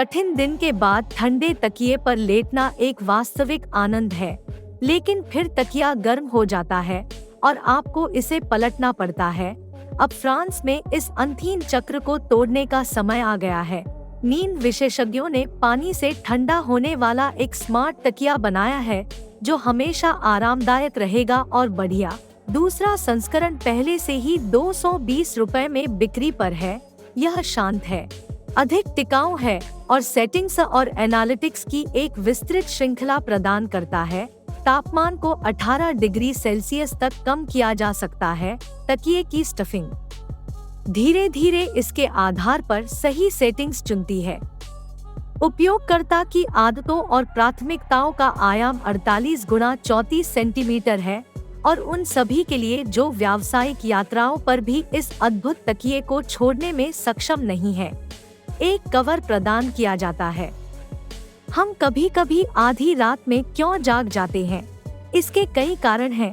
कठिन दिन के बाद ठंडे तकिए पर लेटना एक वास्तविक आनंद है, लेकिन फिर तकिया गर्म हो जाता है और आपको इसे पलटना पड़ता है। अब फ्रांस में इस अंधीन चक्र को तोड़ने का समय आ गया है। नींद विशेषज्ञों ने पानी से ठंडा होने वाला एक स्मार्ट तकिया बनाया है जो हमेशा आरामदायक रहेगा और बढ़िया। दूसरा संस्करण पहले से ही 220 रुपए में बिक्री पर है। यह शांत है, अधिक टिकाऊ है और सेटिंग्स और एनालिटिक्स की एक विस्तृत श्रृंखला प्रदान करता है। तापमान को 18 डिग्री सेल्सियस तक कम किया जा सकता है। तकिए की स्टफिंग धीरे धीरे इसके आधार पर सही सेटिंग्स चुनती है। उपयोगकर्ता की आदतों और प्राथमिकताओं का आयाम 48 गुणा 34 सेंटीमीटर है और उन सभी के लिए जो व्यावसायिक यात्राओं पर भी इस अद्भुत तकिए को छोड़ने में सक्षम नहीं है। एक कवर प्रदान किया जाता है। हम कभी कभी आधी रात में क्यों जाग जाते हैं? इसके कई कारण हैं,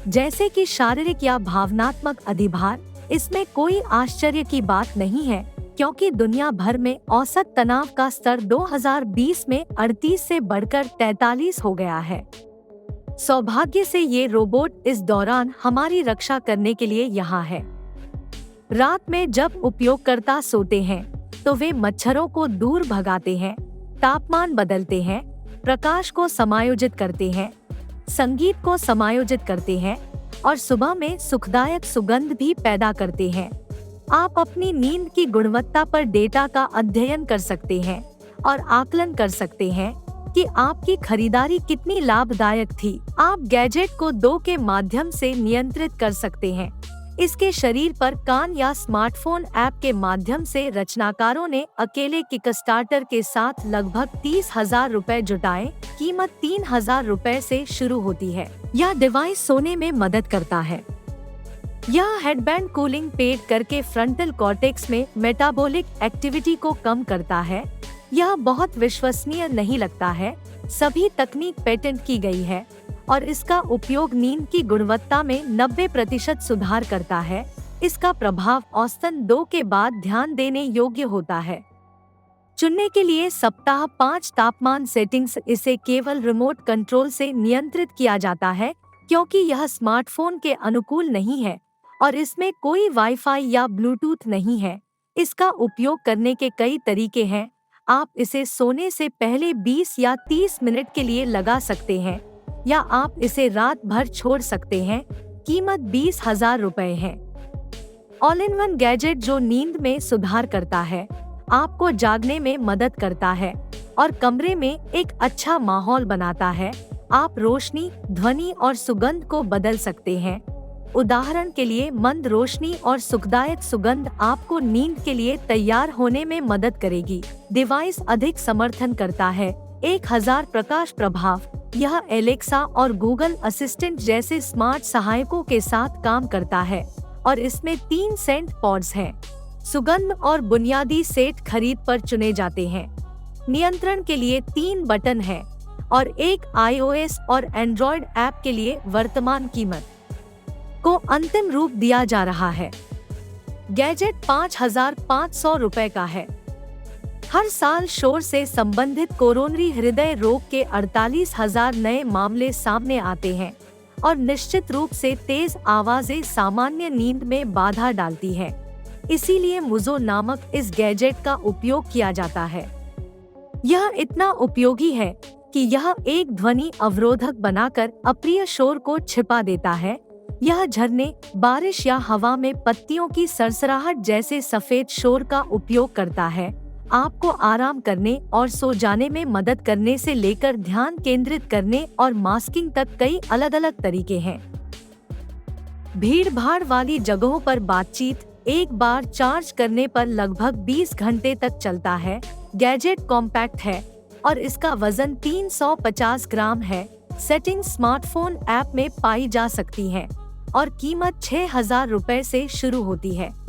जैसे कि शारीरिक या भावनात्मक अधिभार। इसमें कोई आश्चर्य की बात नहीं है, क्योंकि दुनिया भर में औसत तनाव का स्तर 2020 में 38 से बढ़कर 43 हो गया है। सौभाग्य से ये रोबोट इस दौरान हमारी रक्षा करने के लिए यहाँ है। रात में जब उपयोगकर्ता सोते हैं तो वे मच्छरों को दूर भगाते हैं, तापमान बदलते हैं, प्रकाश को समायोजित करते हैं, संगीत को समायोजित करते हैं और सुबह में सुखदायक सुगंध भी पैदा करते हैं। आप अपनी नींद की गुणवत्ता पर डेटा का अध्ययन कर सकते हैं और आकलन कर सकते हैं कि आपकी खरीदारी कितनी लाभदायक थी। आप गैजेट को 2 के माध्यम से नियंत्रित कर सकते हैं। इसके शरीर पर कान या स्मार्टफोन ऐप के माध्यम से रचनाकारों ने अकेले किकस्टार्टर के साथ लगभग 30,000 रुपए जुटाए। कीमत 3,000 रुपए से शुरू होती है। यह डिवाइस सोने में मदद करता है। यह हेडबैंड कूलिंग पेड करके फ्रंटल कॉर्टेक्स में मेटाबॉलिक एक्टिविटी को कम करता है। यह बहुत विश्वसनीय नहीं लगता है। सभी तकनीक पेटेंट की गई है और इसका उपयोग नींद की गुणवत्ता में 90% सुधार करता है। इसका प्रभाव औसतन 2 के बाद ध्यान देने योग्य होता है। चुनने के लिए सप्ताह 5 तापमान सेटिंग्स। इसे केवल रिमोट कंट्रोल से नियंत्रित किया जाता है, क्योंकि यह स्मार्टफोन के अनुकूल नहीं है और इसमें कोई वाईफाई या ब्लूटूथ नहीं है। इसका उपयोग करने के कई तरीके हैं। आप इसे सोने से पहले 20 या 30 मिनट के लिए लगा सकते हैं या आप इसे रात भर छोड़ सकते हैं। कीमत 20,000 रुपए है। ऑल इन वन गैजेट जो नींद में सुधार करता है, आपको जागने में मदद करता है और कमरे में एक अच्छा माहौल बनाता है। आप रोशनी, ध्वनि और सुगंध को बदल सकते हैं। उदाहरण के लिए मंद रोशनी और सुखदायक सुगंध आपको नींद के लिए तैयार होने में मदद करेगी। डिवाइस अधिक समर्थन करता है। 1000 प्रकाश प्रभाव। यह एलेक्सा और गूगल असिस्टेंट जैसे स्मार्ट सहायकों के साथ काम करता है और इसमें 3 सेंट पॉड्स हैं। सुगंध और बुनियादी सेट खरीद पर चुने जाते हैं। नियंत्रण के लिए 3 बटन हैं और एक iOS और एंड्रॉयड ऐप के लिए वर्तमान कीमत को अंतिम रूप दिया जा रहा है। गैजेट 5,500 रुपए का है। हर साल शोर से संबंधित कोरोनरी हृदय रोग के 48,000 नए मामले सामने आते हैं और निश्चित रूप से तेज आवाजें सामान्य नींद में बाधा डालती हैं। इसीलिए मुजो नामक इस गैजेट का उपयोग किया जाता है। यह इतना उपयोगी है कि यह एक ध्वनि अवरोधक बनाकर अप्रिय शोर को छिपा देता है। यह झरने, बारिश या हवा में पत्तियों की सरसराहट जैसे सफेद शोर का उपयोग करता है। आपको आराम करने और सो जाने में मदद करने से लेकर ध्यान केंद्रित करने और मास्किंग तक कई अलग अलग तरीके हैं। भीड़-भाड़ वाली जगहों पर बातचीत। एक बार चार्ज करने पर लगभग 20 घंटे तक चलता है। गैजेट कॉम्पैक्ट है और इसका वजन 350 ग्राम है। सेटिंग स्मार्टफोन ऐप में पाई जा सकती है और कीमत 6,000 रुपए से शुरू होती है।